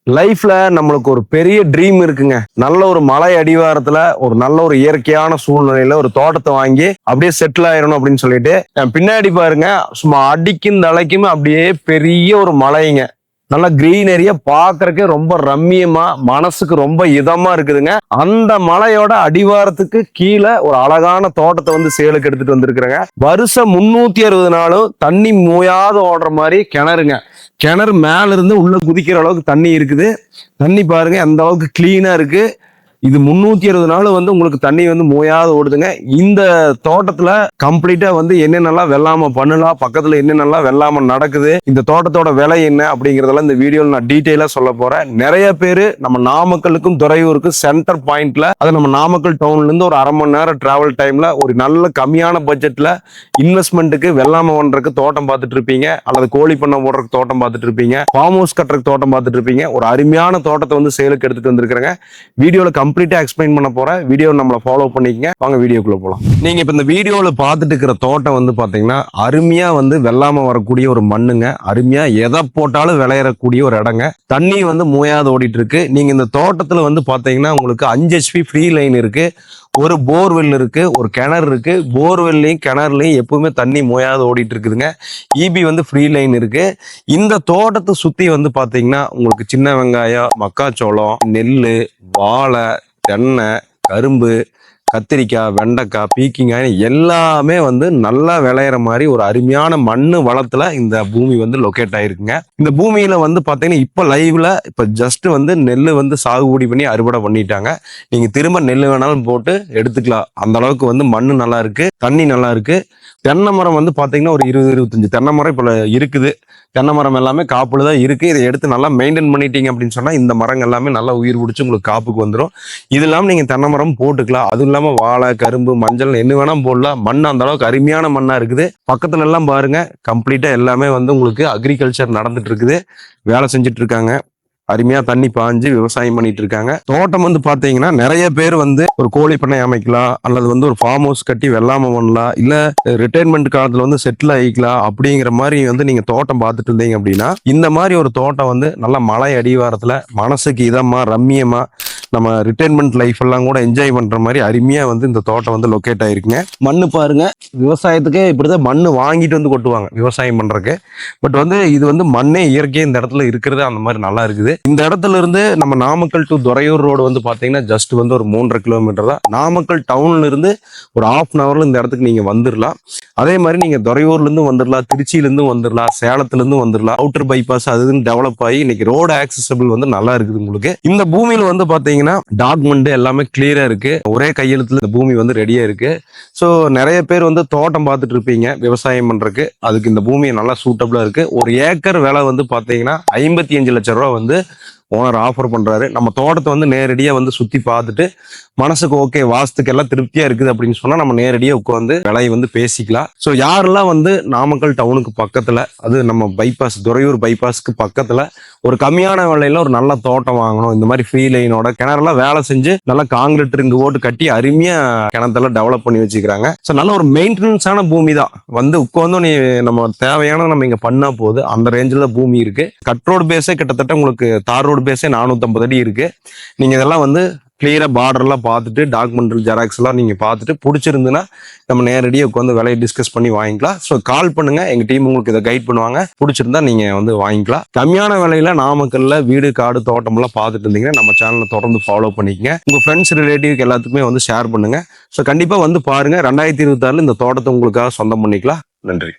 லைஃப்ல நம்மளுக்கு ஒரு பெரிய ட்ரீம் இருக்குங்க. நல்ல ஒரு மலை அடிவாரத்துல ஒரு நல்ல ஒரு இயற்கையான சூழ்நிலையில ஒரு தோட்டத்தை வாங்கி அப்படியே செட்டில் ஆயிரணும் அப்படின்னு சொல்லிட்டு பின்னாடி பாருங்க, சும்மா அடிக்கும் தலைக்குமே அப்படியே பெரிய ஒரு மலைங்க. நல்லா கிரீனரியா பாக்குறதுக்கே ரொம்ப ரம்மியமா மனசுக்கு ரொம்ப இதமா இருக்குதுங்க. அந்த மலையோட அடிவாரத்துக்கு கீழே ஒரு அழகான தோட்டத்தை வந்து சேலுக்கு எடுத்துட்டு வந்திருக்கிறேங்க. வருஷம் 360 நாளும் தண்ணி மூயாத ஓடுற மாதிரி கிணறுங்க. கிணறு மேல இருந்து உள்ள குதிக்கிற அளவுக்கு தண்ணி இருக்குது. தண்ணி பாருங்க அந்த அளவுக்கு கிளீனா இருக்கு. இது 360 நாள் வந்து உங்களுக்கு தண்ணி வந்து மூயாத ஓடுதுங்க. இந்த தோட்டத்துல கம்ப்ளீட்டா வந்து என்னென்னலாம் வெள்ளாம பண்ணலாம், பக்கத்துல என்னென்னலாம் வெள்ளாம நடக்குது, இந்த தோட்டத்தோட விலை என்ன அப்படிங்கறதெல்லாம் இந்த வீடியோல நான் டீட்டெயிலா சொல்ல போறேன். நிறைய பேரு நம்ம நாமக்கலுக்கும் துறையூருக்கும் சென்டர் பாயிண்ட்ல, அது நம்ம நாமக்கல் டவுன்ல இருந்து ஒரு 1/2 மணி நேரம் டிராவல் டைம்ல ஒரு நல்ல கம்மியான பட்ஜெட்ல இன்வெஸ்ட்மெண்ட்டுக்கு வெள்ளாம பண்றதுக்கு தோட்டம் பார்த்துட்டு இருப்பீங்க, அல்லது கோழி பண்ண போடுறதுக்கு தோட்டம் பார்த்துட்டு இருப்பீங்க, ஃபார்ம் ஹவுஸ் கட்டுறதுக்கு தோட்டம் பார்த்துட்டு இருப்பீங்க. ஒரு அருமையான தோட்டத்தை வந்து சேலுக்கு எடுத்துட்டு வந்திருக்கிறேங்க. வீடியோல கம்ப்ளீட்டா எக்ஸ்பிளைன் பண்ண போறேன். வீடியோ நம்மள ஃபாலோ பண்ணிக்கங்க. வாங்க வீடியோக்குள்ள போலாம். நீங்க இப்ப இந்த வீடியோல பார்த்துட்டு இருக்கிற தோட்டம் வந்து பாத்தீங்கன்னா அருமையா வந்து வெள்ளாம வரக்கூடிய ஒரு மண்ணுங்க. அருமையா எதை போட்டாலும் விளையறக்கூடிய ஒரு இடங்க. தண்ணி வந்து மூயாத ஓடிட்டு இருக்கு. நீங்க இந்த தோட்டத்துல வந்து பாத்தீங்கன்னா உங்களுக்கு 5 HP ஃப்ரீ லைன் இருக்கு, ஒரு போர்வெல் இருக்கு, ஒரு கிணறு இருக்கு. போர்வெல்லையும் கிணறுலையும் எப்பவுமே தண்ணி மூயாத ஓடிட்டு இருக்குதுங்க. இபி வந்து ஃப்ரீ லைன் இருக்கு. இந்த தோட்டத்தை சுத்தி வந்து பாத்தீங்கன்னா உங்களுக்கு சின்ன வெங்காயம், மக்காச்சோளம், நெல்லு, வாழை, தென்னை, கரும்பு, கத்திரிக்காய், வெண்டைக்காய், பீக்கிங்காய் எல்லாமே வந்து நல்லா விளையிற மாதிரி ஒரு அருமையான மண்ணு வளத்துல இந்த பூமி வந்து லொக்கேட் ஆயிருக்குங்க. இந்த பூமியில வந்து பாத்தீங்கன்னா இப்ப லைவ்ல இப்ப ஜஸ்ட் வந்து நெல் வந்து சாகுபடி பண்ணி அறுவடை பண்ணிட்டாங்க. நீங்க திரும்ப நெல் வேணாலும் போட்டு எடுத்துக்கலாம். அந்த அளவுக்கு வந்து மண்ணு நல்லா இருக்கு, தண்ணி நல்லா இருக்கு. தென்னை மரம் வந்து பாத்தீங்கன்னா ஒரு 20-25 தென்னை மரம் இப்ப இருக்குது. தென்னை மரம் எல்லாமே காப்புல தான் இருக்கு. இதை எடுத்து நல்லா மெயின்டைன் பண்ணிட்டீங்க அப்படின்னு சொன்னா இந்த மரங்கள் எல்லாமே நல்லா உயிர் பிடிச்சி உங்களுக்கு காப்புக்கு வந்துடும். இது இல்லாம நீங்க தென்னை மரம் போட்டுக்கலாம். அதுவும் இல்லாம வாழை, கரும்பு, மஞ்சள் என்ன வேணா போடலாம். மண் அந்த அளவுக்கு அருமையான மண்ணா இருக்குது. பக்கத்துல எல்லாம் பாருங்க, கம்ப்ளீட்டா எல்லாமே வந்து உங்களுக்கு அக்ரிகல்ச்சர் நடந்துட்டு இருக்குது, வேலை செஞ்சுட்டு இருக்காங்க. அருமையா தண்ணி பாஞ்சு விவசாயம் பண்ணிட்டு இருக்காங்க. தோட்டம் வந்து பாத்தீங்கன்னா நிறைய பேர் வந்து ஒரு கோழி பண்ணை அமைக்கலாம், அல்லது வந்து ஒரு ஃபார்ம் ஹவுஸ் கட்டி வெள்ளாம பண்ணலாம், இல்ல ரிட்டைர்மெண்ட் காலத்துல வந்து செட்டில் ஆகிக்கலாம். அப்படிங்கிற மாதிரி வந்து நீங்க தோட்டம் பார்த்துட்டு இருந்தீங்க அப்படின்னா இந்த மாதிரி ஒரு தோட்டம் வந்து நல்ல மலை அடிவாரத்துல மனசுக்கு இதமா ரம்மியமா நம்ம ரிட்டைர்மெண்ட் லைஃப் எல்லாம் கூட என்ஜாய் பண்ற மாதிரி அருமையா வந்து இந்த தோட்டம் வந்து லொக்கேட் ஆயிருக்குங்க. மண்ணு பாருங்க, விவசாயத்துக்கே இப்படிதான் மண்ணு வாங்கிட்டு வந்து கொட்டுவாங்க விவசாயம் பண்றதுக்கு. பட் வந்து இது வந்து மண்ணே இயற்கையே இந்த இடத்துல இருக்கிறது அந்த மாதிரி நல்லா இருக்குது. இந்த இடத்துல இருந்து நம்ம நாமக்கல் டு துறையூர் ரோடு வந்து பாத்தீங்கன்னா ஜஸ்ட் வந்து ஒரு 3.5 கிலோமீட்டர் தான். நாமக்கல் டவுன்ல இருந்து ஒரு 1/2 hourல இந்த இடத்துக்கு நீங்க வந்துடலாம். அதே மாதிரி நீங்க துறையூர்ல இருந்து வந்துடலாம், திருச்சியில இருந்து வந்துடலாம், சேலத்துல இருந்து வந்துடலாம். அவுட்டர் பைபாஸ் அது டெவலப் ஆகி இன்னைக்கு ரோடு ஆக்சசபிள் வந்து நல்லா இருக்குது உங்களுக்கு. இந்த பூமியில வந்து பாத்தீங்கன்னா டாக்குமெண்ட் எல்லாமே கிளியரா இருக்கு. ஒரே கையெழுத்துல இந்த பூமி வந்து ரெடியா இருக்கு. ஸோ நிறைய பேர் வந்து தோட்டம் பார்த்துட்டு இருப்பீங்க விவசாயம் பண்றதுக்கு. அதுக்கு இந்த பூமி நல்லா சூட்டபிளா இருக்கு. ஒரு ஏக்கர் விலை வந்து பாத்தீங்கன்னா 55 லட்சம் ரூபா வந்து ஓனர் ஆஃபர் பண்றாரு. நம்ம தோட்டத்தை வந்து நேரடியா வந்து சுத்தி பார்த்துட்டு மனசுக்கு ஓகே, வாஸ்துக்கு எல்லாம் திருப்தியா இருக்குது அப்படின்னு சொன்னா நம்ம நேரடியா உட்காந்து விலையை வந்து பேசிக்கலாம். ஸோ யாரெல்லாம் வந்து நாமக்கல் டவுனுக்கு பக்கத்துல, அது நம்ம பைபாஸ் துறையூர் பைபாஸ்க்கு பக்கத்துல ஒரு கம்மியான விலையில ஒரு நல்ல தோட்டம் வாங்கணும், இந்த மாதிரி ஃப்ரீ லைனோட கிணறுலாம் வேலை செஞ்சு நல்லா காங்கிரீட் ரிங்கு ஓட்டு கட்டி அருமையா கிணத்தெல்லாம் டெவலப் பண்ணி வச்சுக்கிறாங்க. ஸோ நல்ல ஒரு மெயின்டெனன்ஸான பூமி தான். வந்து உட்காந்து நீ நம்ம தேவையான நம்ம இங்க பண்ணா போது அந்த ரேஞ்சில் தான் பூமி இருக்கு. கட் ரோடு பேஸே கிட்டத்தட்ட உங்களுக்கு தார் ரோடு பேஸே 450 அடி இருக்கு. நீங்க இதெல்லாம் வந்து கிளியரா பார்டர்லாம் பார்த்துட்டு டாக்குமெண்ட் ஜெராக்ஸ் எல்லாம் நீங்க பார்த்துட்டு பிடிச்சிருந்துன்னா நம்ம நேரடியாக உட்காந்து விலையை டிஸ்கஸ் பண்ணி வாங்கிக்கலாம். ஸோ கால் பண்ணுங்க, எங்க டீம் உங்களுக்கு இதை கைட் பண்ணுவாங்க. பிடிச்சிருந்தா நீங்க வந்து வாங்கிக்கலாம். கம்மியான விலையில நாமக்கல்ல வீடு, காடு, தோட்டம் எல்லாம் பார்த்துட்டு இருந்தீங்கன்னா நம்ம சேனலை தொடர்ந்து ஃபாலோ பண்ணிக்கங்க. உங்க ஃப்ரெண்ட்ஸ், ரிலேட்டிவ்க்கு எல்லாத்துக்குமே வந்து ஷேர் பண்ணுங்க. ஸோ கண்டிப்பா வந்து பாருங்க. 2026 இந்த தோட்டத்தை உங்களுக்காக சொந்தம் பண்ணிக்கலாம். நன்றி.